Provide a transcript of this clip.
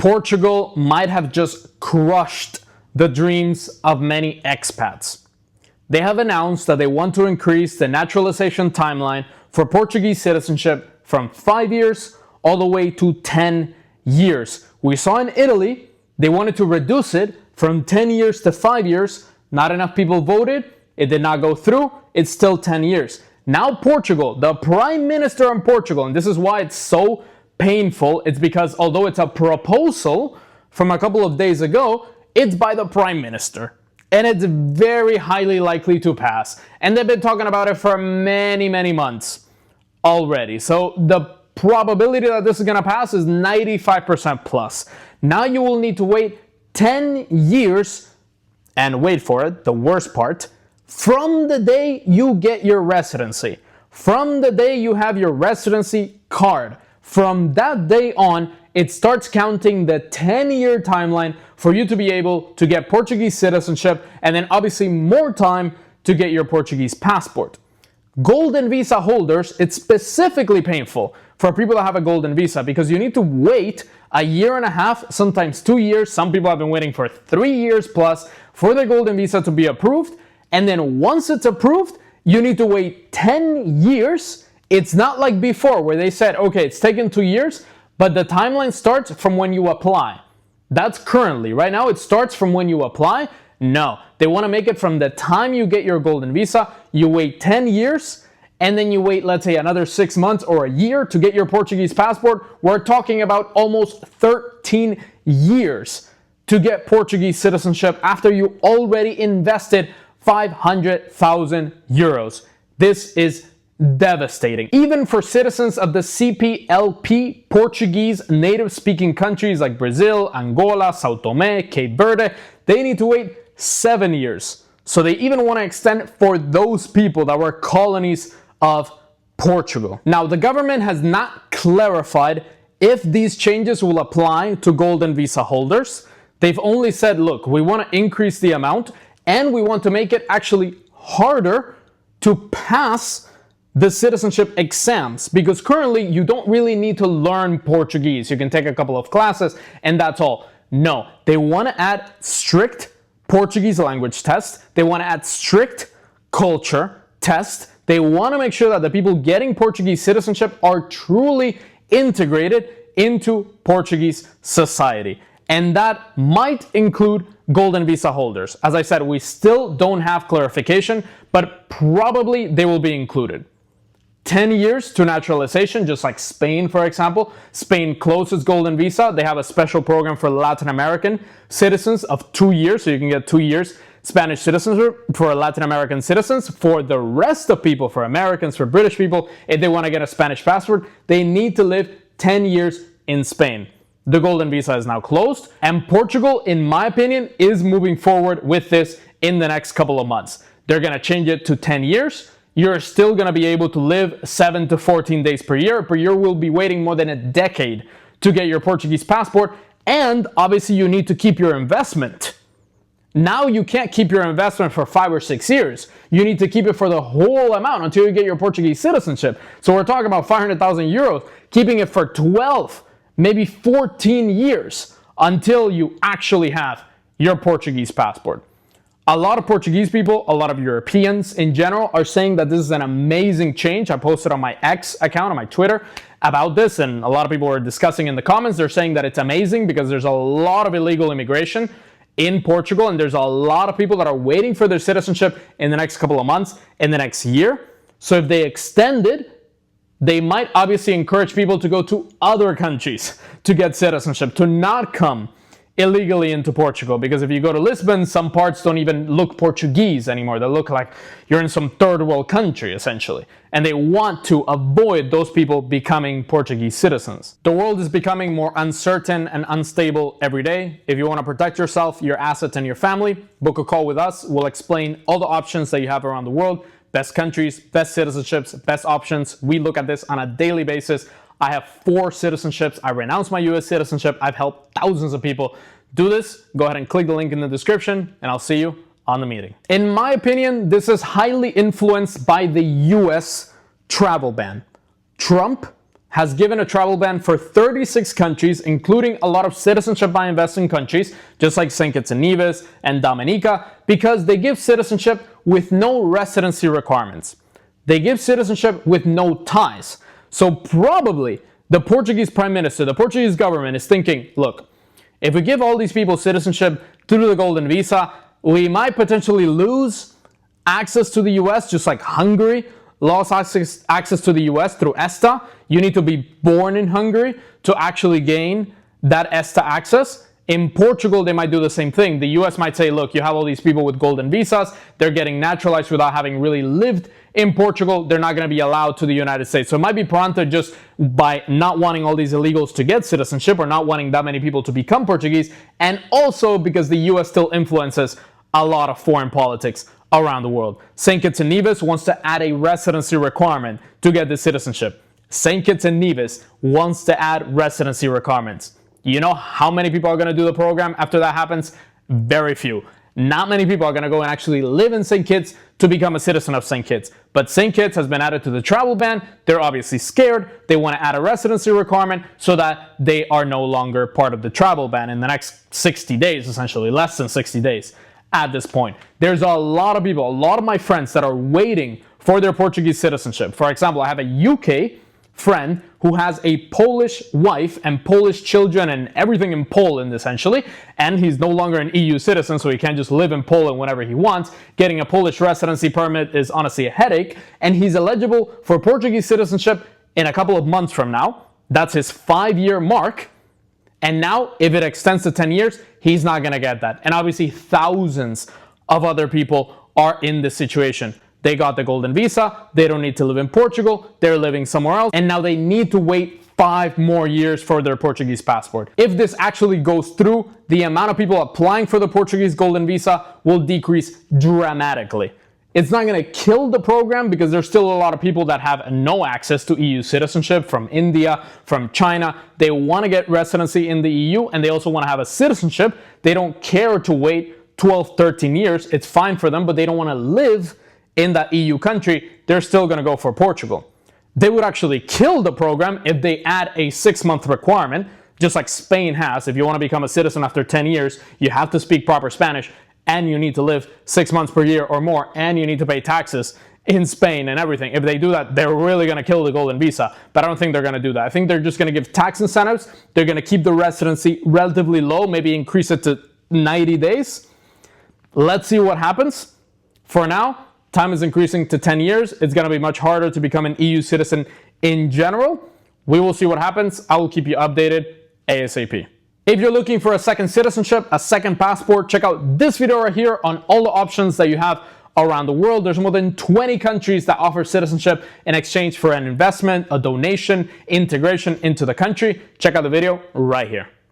Portugal might have just crushed the dreams of many expats. They have announced that they want to increase the naturalization timeline for Portuguese citizenship from 5 years all the way to 10 years. We saw in Italy, they wanted to reduce it from 10 years to 5 years. Not enough people voted. It did not go through. It's still 10 years. Now Portugal, the Prime Minister in Portugal, and this is why it's so painful, it's because although it's a proposal from a couple of days ago, it's by the Prime Minister. And it's very highly likely to pass. And they've been talking about it for many, many months already. So the probability that this is going to pass is 95% plus. Now you will need to wait 10 years, and wait for it, the worst part, from the day you get your residency. From the day you have your residency card. From that day on, it starts counting the 10-year timeline for you to be able to get Portuguese citizenship, and then obviously more time to get your Portuguese passport. Golden visa holders, it's specifically painful for people that have a golden visa because you need to wait a year and a half, sometimes 2 years. Some people have been waiting for 3 years plus for their golden visa to be approved. And then once it's approved, you need to wait 10 years. It's not like before where they said, okay, it's taken 2 years, but the timeline starts from when you apply. That's currently. Right now, it starts from when you apply. No, they want to make it from the time you get your golden visa. You wait 10 years, and then you wait, let's say, another 6 months or a year to get your Portuguese passport. We're talking about almost 13 years to get Portuguese citizenship after you already invested 500,000 euros. This is devastating. Even for citizens of the CPLP, Portuguese native-speaking countries like Brazil, Angola, Sao Tome, Cape Verde, they need to wait 7 years. So they even want to extend for those people that were colonies of Portugal. Now, the government has not clarified if these changes will apply to golden visa holders. They've only said, look, we want to increase the amount and we want to make it actually harder to pass the citizenship exams, because currently you don't really need to learn Portuguese. You can take a couple of classes and that's all. No, they want to add strict Portuguese language tests. They want to add strict culture tests. They want to make sure that the people getting Portuguese citizenship are truly integrated into Portuguese society. And that might include golden visa holders. As I said, we still don't have clarification, but probably they will be included. 10 years to naturalization, just like Spain, for example. Spain closes golden visa. They have a special program for Latin American citizens of 2 years, so you can get 2 years Spanish citizenship for Latin American citizens. For the rest of people, for Americans, for British people, if they want to get a Spanish passport, they need to live 10 years in Spain. The golden visa is now closed, and Portugal, in my opinion, is moving forward with this in the next couple of months. They're going to change it to 10 years. You're still going to be able to live 7 to 14 days per year, but you will be waiting more than a decade to get your Portuguese passport, and obviously you need to keep your investment. Now you can't keep your investment for 5 or 6 years. You need to keep it for the whole amount until you get your Portuguese citizenship. So we're talking about 500,000 euros, keeping it for 12, maybe 14 years until you actually have your Portuguese passport. A lot of Portuguese people, a lot of Europeans in general are saying that this is an amazing change. I posted on my X account, on my Twitter, about this, and a lot of people are discussing in the comments. They're saying that it's amazing because there's a lot of illegal immigration in Portugal, and there's a lot of people that are waiting for their citizenship in the next couple of months, in the next year. So if they extend it, they might obviously encourage people to go to other countries to get citizenship, to not come illegally into Portugal, because if you go to Lisbon, some parts don't even look Portuguese anymore. They look like you're in some third world country, essentially. And they want to avoid those people becoming Portuguese citizens. The world is becoming more uncertain and unstable every day. If you want to protect yourself, your assets, and your family, book a call with us. We'll explain all the options that you have around the world, best countries, best citizenships, best options. We look at this on a daily basis. I have 4 citizenships. I renounced my US citizenship. I've helped thousands of people do this. Go ahead and click the link in the description, and I'll see you on the meeting. In my opinion, this is highly influenced by the US travel ban. Trump has given a travel ban for 36 countries, including a lot of citizenship by investing countries, just like St. Kitts and Nevis and Dominica, because they give citizenship with no residency requirements. They give citizenship with no ties. So probably the Portuguese Prime Minister, the Portuguese government is thinking, look, if we give all these people citizenship through the golden visa, we might potentially lose access to the US, just like Hungary lost access to the US through ESTA. You need to be born in Hungary to actually gain that ESTA access. In Portugal, they might do the same thing. The US might say, look, you have all these people with golden visas. They're getting naturalized without having really lived in Portugal. They're not going to be allowed to the United States. So it might be pronto just by not wanting all these illegals to get citizenship or not wanting that many people to become Portuguese. And also because the US still influences a lot of foreign politics around the world. St. Kitts and Nevis wants to add a residency requirement to get the citizenship. St. Kitts and Nevis wants to add residency requirements. You know how many people are going to do the program after that happens? Very few. Not many people are going to go and actually live in St. Kitts to become a citizen of St. Kitts. But St. Kitts has been added to the travel ban. They're obviously scared. They want to add a residency requirement so that they are no longer part of the travel ban in the next 60 days, essentially, less than 60 days. At this point, there's a lot of people, a lot of my friends that are waiting for their Portuguese citizenship. For example, I have a UK friend who has a Polish wife and Polish children and everything in Poland, essentially, and he's no longer an EU citizen, so he can't just live in Poland whenever he wants. Getting a Polish residency permit is honestly a headache, and he's eligible for Portuguese citizenship in a couple of months from now. That's his 5-year mark. And now, if it extends to 10 years, he's not going to get that. And obviously, thousands of other people are in this situation. They got the golden visa. They don't need to live in Portugal. They're living somewhere else. And now they need to wait 5 more years for their Portuguese passport. If this actually goes through, the amount of people applying for the Portuguese golden visa will decrease dramatically. It's not going to kill the program because there's still a lot of people that have no access to EU citizenship from India, from China. They want to get residency in the EU and they also want to have a citizenship. They don't care to wait 12, 13 years. It's fine for them, but they don't want to live in that EU country. They're still going to go for Portugal. They would actually kill the program if they add a 6-month requirement, just like Spain has. If you want to become a citizen after 10 years, you have to speak proper Spanish. And you need to live 6 months per year or more, and you need to pay taxes in Spain and everything. If they do that, they're really going to kill the golden visa. But I don't think they're going to do that. I think they're just going to give tax incentives. They're going to keep the residency relatively low, maybe increase it to 90 days. Let's see what happens. For now, time is increasing to 10 years. It's going to be much harder to become an EU citizen in general. We will see what happens. I will keep you updated ASAP. If you're looking for a second citizenship, a second passport, check out this video right here on all the options that you have around the world. There's more than 20 countries that offer citizenship in exchange for an investment, a donation, integration into the country. Check out the video right here.